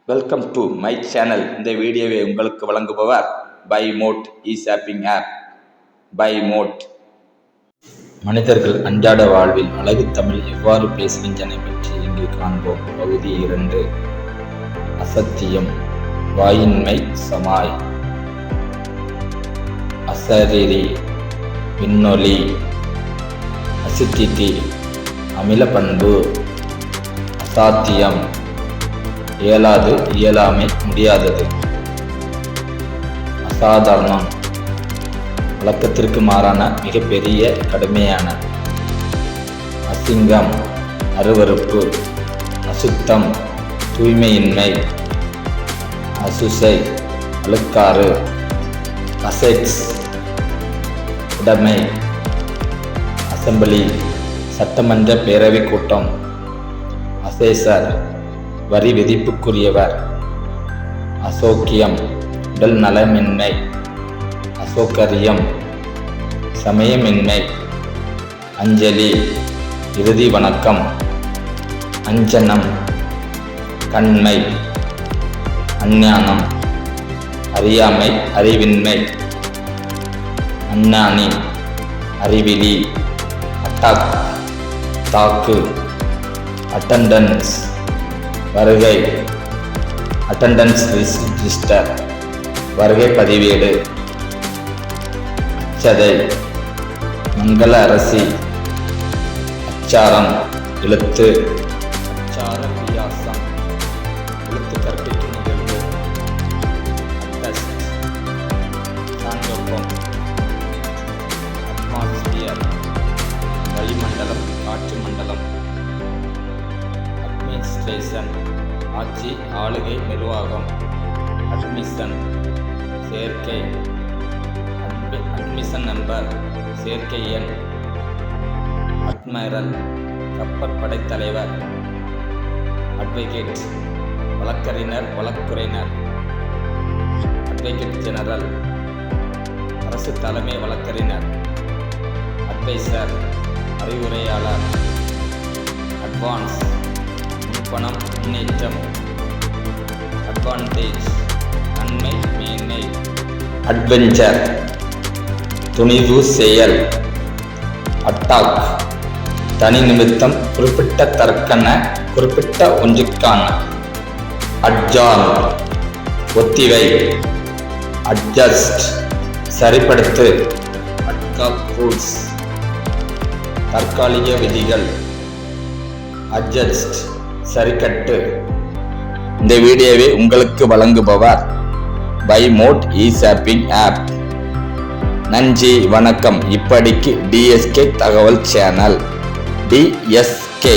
Welcome to my channel. இந்த வீடியோவை உங்களுக்கு வழங்குபவர் Buy Mode e-shopping app. Buy Mode. மனிதர்கள் அன்றாட வாழ்வில் அழகு தமிழ் எவ்வாறு பேசுகின்றன பற்றி இங்கு காண்போம். பகுதி 2. அசத்தியம், வாயின்மை, சமாய், அசரீரி, விண்ணொலி, அசித்திதி, அமில பண்பு, அசாத்தியம், இயலாது, இயலாமை, முடியாதது, அசாதாரணம், வழக்கத்திற்கு மாறான, மிகப்பெரிய, கடுமையான, அசிங்கம், அருவருப்பு, அசுத்தம், தூய்மையின்மை, அசுசை, அழுக்காறு, அசெக்ஸ், உடைமை, அசெம்பிளி, சட்டமன்ற பேரவைக் கூட்டம், அசேசர், வரி விதிப்புக்குரியவர், அசோக்கியம், உடல் நலமின்மை, அசோகரியம், சமயமின்மை, அஞ்சலி, இறுதி வணக்கம், அஞ்சனம், கண்மை, அஞ்ஞானம், அறியாமை, அறிவின்மை, அஞ்ஞானி, அறிவிலி, அட்டாக், தாக்கு, அட்டெண்டன்ஸ், வருகை, அட்டெண்டன்ஸ் ரிஜிஸ்டர், வருகை பதிவேடு, அச்சதை, மங்கள அரசி, அச்சாரம், எழுத்து, அச்சார வியாசம், எழுத்து கற்பிக்கும் நிகழ்வு, அட்டஸ்ட், சாங்கப்பம், அட்மாஸ்பியர், வளிமண்டலம், காற்று மண்டலம், அட்மினிஸ்ட்ரேஷன், ஆட்சி, ஆளுகை, நிர்வாகம், அட்மிஷன், சேர்க்கை, அட்மிஷன் நம்பர், சேர்க்கை எண், அட்மைரல், கப்பற்படை தலைவர், அட்வொகேட், வழக்கறிஞர், வழக்குரைஞர், அட்வொகேட் ஜெனரல், அரசு தலைமை வழக்கறிஞர், அட்வைசர், அறிவுரையாளர், அட்வான்ஸ், முன்பணம், முன்னேற்றம், அட்வான்டேஜ், நன்மை, மேன்மை, அட்வென்ச்சர், துணிவு, செயல், அட்டாக், தனி நிமித்தம், குறிப்பிட்ட தற்கன, குறிப்பிட்ட ஒன்றுக்கான, அட்ஜார்ன், ஒத்திவை, அட்ஜஸ்ட், சரிப்படுத்து, அட்காக் ரூல்ஸ், தற்காலிக விதிகள், அட்ஜஸ்ட், சரிக்கட்டு. இந்த வீடியோவை உங்களுக்கு வழங்குபவர் பை மோட் இ-ஷாப்பிங் ஆப். நன்றி, வணக்கம். இப்படிக்கு டிஎஸ்கே தகவல் சேனல். டிஎஸ்கே